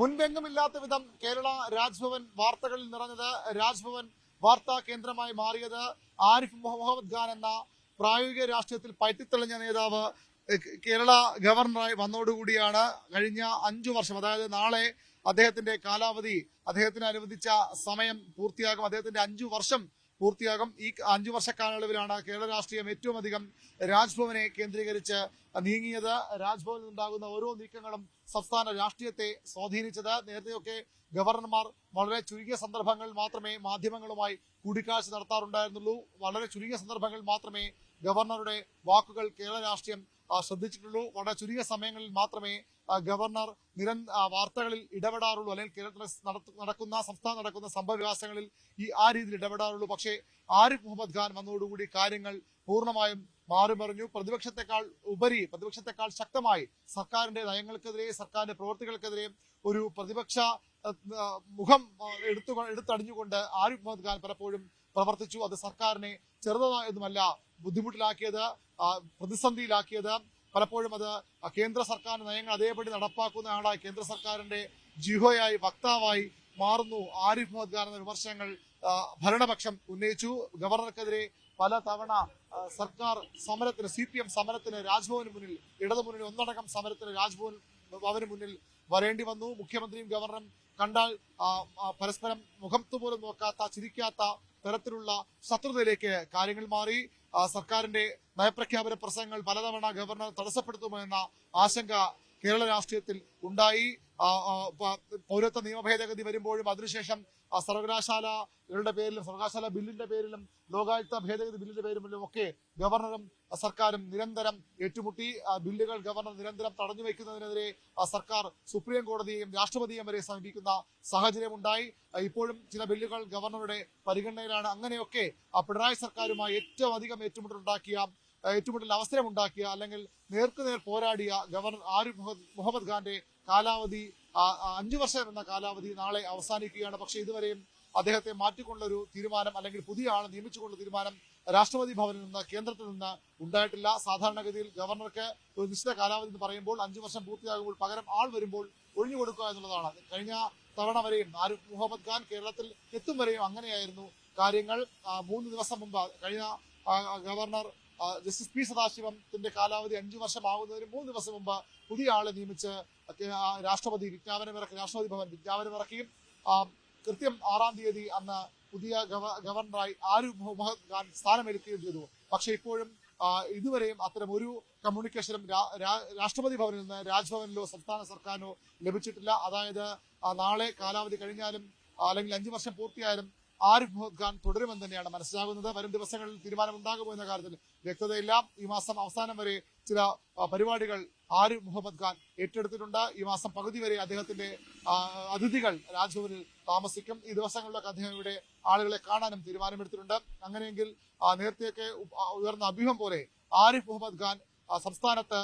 മുൻപെങ്ങുമില്ലാത്ത വിധം കേരള രാജ്ഭവൻ വാർത്തകളിൽ നിറഞ്ഞത്. രാജ്ഭവൻ വാർത്താ കേന്ദ്രമായി മാറിയത് ആരിഫ് മുഹമ്മദ് ഖാൻ എന്ന പ്രായോഗിക രാഷ്ട്രീയത്തിൽ പയറ്റിത്തെളിഞ്ഞ നേതാവ് കേരള ഗവർണറായി വന്നതോടുകൂടിയാണ്. കഴിഞ്ഞ 5 വർഷം, അതായത് നാളെ അദ്ദേഹത്തിന്റെ കാലാവധി, അദ്ദേഹത്തിന് അനുവദിച്ച സമയം പൂർത്തിയാകും. അദ്ദേഹത്തിന്റെ 5 വർഷം പൂർത്തിയാകും. ഈ 5 വർഷ കാലയളവിലാണ് കേരള രാഷ്ട്രീയം ഏറ്റവും അധികം രാജ്ഭവനെ കേന്ദ്രീകരിച്ച് നീങ്ങിയത്. രാജ്ഭവനിൽ ഉണ്ടാകുന്ന ഓരോ നീക്കങ്ങളും സംസ്ഥാന രാഷ്ട്രീയത്തെ സ്വാധീനിച്ചത്. നേരത്തെയൊക്കെ ഗവർണർമാർ വളരെ ചുരുങ്ങിയ സന്ദർഭങ്ങളിൽ മാത്രമേ മാധ്യമങ്ങളുമായി കൂടിക്കാഴ്ച നടത്താറുണ്ടായിരുന്നുള്ളൂ. വളരെ ചുരുങ്ങിയ സന്ദർഭങ്ങളിൽ മാത്രമേ ഗവർണറുടെ വാക്കുകൾ കേരള രാഷ്ട്രീയം ശ്രദ്ധിച്ചിട്ടുള്ളൂ. വളരെ ചുരുങ്ങിയ സമയങ്ങളിൽ മാത്രമേ ഗവർണർ വാർത്തകളിൽ ഇടപെടാറുള്ളൂ, അല്ലെങ്കിൽ കേരളത്തിൽ സംസ്ഥാനം നടക്കുന്ന സംഭവവികാസങ്ങളിൽ ആ രീതിയിൽ ഇടപെടാറുള്ളൂ. പക്ഷേ ആരിഫ് മുഹമ്മദ് ഖാൻ വന്നതോടുകൂടി കാര്യങ്ങൾ പൂർണ്ണമായും മാറിമറിഞ്ഞു. പ്രതിപക്ഷത്തെക്കാൾ ശക്തമായി സർക്കാരിന്റെ നയങ്ങൾക്കെതിരെ, സർക്കാരിന്റെ പ്രവൃത്തികൾക്കെതിരെ ഒരു പ്രതിപക്ഷ മുഖം എടുത്തടിഞ്ഞുകൊണ്ട് ആരിഫ് മുഹമ്മദ് ഖാൻ പലപ്പോഴും പ്രവർത്തിച്ചു. അത് സർക്കാരിനെ ചെറുതായൊന്നുമല്ല ബുദ്ധിമുട്ടിലാക്കിയത്, പ്രതിസന്ധിയിലാക്കിയത്. പലപ്പോഴും അത് കേന്ദ്ര സർക്കാരിന്റെ നയങ്ങൾ അതേപടി നടപ്പാക്കുന്ന ആളായി, കേന്ദ്ര സർക്കാരിന്റെ ജിഹോയായി, വക്താവായി മാറുന്നു ആരിഫ് മുഹമ്മദ് ഖാൻ എന്ന വിമർശനങ്ങൾ ഭരണപക്ഷം ഉന്നയിച്ചു. ഗവർണർക്കെതിരെ പല തവണ സർക്കാർ സമരത്തിന്, CPM സമരത്തിന് രാജ്ഭവന് മുന്നിൽ, ഇടതുമുന്നണി ഒന്നടങ്കം സമരത്തിന് രാജ്ഭവന് മുന്നിൽ വരേണ്ടി വന്നു. മുഖ്യമന്ത്രിയും ഗവർണറും കണ്ടാൽ പരസ്പരം മുഖത്ത് പോലും നോക്കാത്ത, ചിരിക്കാത്ത തരത്തിലുള്ള ശത്രുതയിലേക്ക് കാര്യങ്ങൾ മാറി. സർക്കാരിന്റെ നയപ്രഖ്യാപന പ്രസംഗങ്ങൾ പലതവണ ഗവർണർ തടസ്സപ്പെടുത്തുമോ എന്ന ആശങ്ക കേരള രാഷ്ട്രീയത്തിൽ ഉണ്ടായി. പൗരത്വ നിയമ ഭേദഗതി വരുമ്പോഴും അതിനുശേഷം സർവകലാശാലകളുടെ പേരിലും, സർവകലാശാല ബില്ലിന്റെ പേരിലും, ലോകായുക്ത ഭേദഗതി ബില്ലിന്റെ പേരിലും ഒക്കെ ഗവർണറും സർക്കാരും നിരന്തരം ഏറ്റുമുട്ടി. ബില്ലുകൾ ഗവർണർ നിരന്തരം തടഞ്ഞു വയ്ക്കുന്നതിനെതിരെ സർക്കാർ സുപ്രീം കോടതിയെയും രാഷ്ട്രപതിയെയും വരെ സമീപിക്കുന്ന സാഹചര്യമുണ്ടായി. ഇപ്പോഴും ചില ബില്ലുകൾ ഗവർണറുടെ പരിഗണനയിലാണ്. അങ്ങനെയൊക്കെ പിണറായി സർക്കാരുമായി ഏറ്റവും അധികം ഏറ്റുമുട്ടൽ അവസരമുണ്ടാക്കിയ, അല്ലെങ്കിൽ നേർക്കുനേർ പോരാടിയ ഗവർണർ ആരിഫ് മുഹമ്മദ് ഖാന്റെ കാലാവധി, 5 വർഷം എന്ന കാലാവധി നാളെ അവസാനിക്കുകയാണ്. പക്ഷേ ഇതുവരെയും അദ്ദേഹത്തെ മാറ്റിക്കൊണ്ടുള്ള ഒരു തീരുമാനം, അല്ലെങ്കിൽ പുതിയ ആളെ നിയമിച്ചുകൊണ്ടുള്ള തീരുമാനം രാഷ്ട്രപതി ഭവനിൽ നിന്ന്, കേന്ദ്രത്തിൽ നിന്ന് ഉണ്ടായിട്ടില്ല. സാധാരണഗതിയിൽ ഗവർണർക്ക് ഒരു നിശ്ചിത കാലാവധി എന്ന് പറയുമ്പോൾ 5 വർഷം പൂർത്തിയാകുമ്പോൾ പകരം ആൾ വരുമ്പോൾ ഒഴിഞ്ഞു കൊടുക്കുക എന്നുള്ളതാണ്. കഴിഞ്ഞ തവണ വരെയും ആരിഫ് മുഹമ്മദ് ഖാൻ കേരളത്തിൽ എത്തും വരെയും അങ്ങനെയായിരുന്നു കാര്യങ്ങൾ. 3 ദിവസം മുമ്പ് കഴിഞ്ഞ ഗവർണർ ജസ്റ്റിസ് പി സദാശിവത്തിന്റെ കാലാവധി 5 വർഷം ആകുന്നതിന് 3 ദിവസം മുമ്പ് പുതിയ ആളെ നിയമിച്ച് രാഷ്ട്രപതി ഭവൻ വിജ്ഞാപനമിറക്കിയും കൃത്യം 6-ാം തീയതി അന്ന് പുതിയ ഗവർണറായി ആരിഫ് മുഹമ്മദ് ഖാൻ സ്ഥാനമേൽക്കുകയും ചെയ്തു. പക്ഷെ ഇപ്പോഴും ഇതുവരെയും അത്തരം ഒരു കമ്മ്യൂണിക്കേഷനും രാഷ്ട്രപതി ഭവനിൽ നിന്ന്, രാജ്ഭവനിലോ സംസ്ഥാന സർക്കാരിനോ ലഭിച്ചിട്ടില്ല. അതായത് നാളെ കാലാവധി കഴിഞ്ഞാലും അല്ലെങ്കിൽ 5 വർഷം പൂർത്തിയായാലും ആരിഫ് മുഹമ്മദ് ഖാൻ തുടരുമെന്ന് തന്നെയാണ് മനസ്സിലാകുന്നത്. വരും ദിവസങ്ങളിൽ തീരുമാനമുണ്ടാകുമോ എന്ന കാര്യത്തിൽ വ്യക്തതയില്ല. ഈ മാസം അവസാനം വരെ ചില പരിപാടികൾ ആരിഫ് മുഹമ്മദ് ഖാൻ ഏറ്റെടുത്തിട്ടുണ്ട്. ഈ മാസം പകുതി വരെ അദ്ദേഹത്തിന്റെ അതിഥികൾ രാജ്ഭവനിൽ താമസിക്കും. ഈ ദിവസങ്ങളിലൊക്കെ അദ്ദേഹം ഇവിടെ ആളുകളെ കാണാനും തീരുമാനമെടുത്തിട്ടുണ്ട്. അങ്ങനെയെങ്കിൽ നേരത്തെയൊക്കെ ഉയർന്ന അഭ്യൂഹം പോലെ ആരിഫ് മുഹമ്മദ് ഖാൻ സംസ്ഥാനത്ത്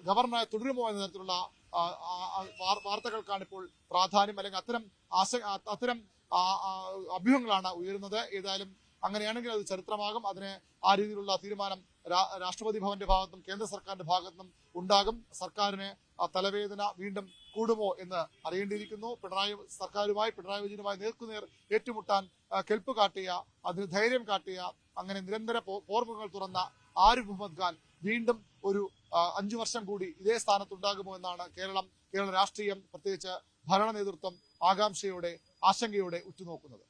ഗവർണറായി തുടരുമോ എന്ന തരത്തിലുള്ള വാർത്തകൾക്കാണ് ഇപ്പോൾ പ്രാധാന്യം, അല്ലെങ്കിൽ അത്തരം അഭ്യൂഹങ്ങളാണ് ഉയരുന്നത്. ഏതായാലും അങ്ങനെയാണെങ്കിൽ അത് ചരിത്രമാകും. അതിന് ആ രീതിയിലുള്ള തീരുമാനം രാഷ്ട്രപതി ഭവന്റെ ഭാഗത്തും കേന്ദ്ര സർക്കാരിന്റെ ഭാഗത്തും ഉണ്ടാകും. സർക്കാരിന് തലവേദന വീണ്ടും കൂടുമോ എന്ന് അറിയേണ്ടിയിരിക്കുന്നു. പിണറായി വിജയനുമായി നേർക്കുനേർ ഏറ്റുമുട്ടാൻ കെൽപ്പ് കാട്ടിയ, അതിന് ധൈര്യം കാട്ടിയ, അങ്ങനെ നിരന്തര പോർമുഖങ്ങൾ തുറന്ന ആരിഫ് മുഹമ്മദ് ഖാൻ വീണ്ടും ഒരു 5 വർഷം കൂടി ഇതേ സ്ഥാനത്തുണ്ടാകുമോ എന്നാണ് കേരള രാഷ്ട്രീയം, പ്രത്യേകിച്ച് ഭരണ നേതൃത്വം ആകാംക്ഷയോടെ, ആശങ്കയോടെ ഉറ്റുനോക്കുന്നത്.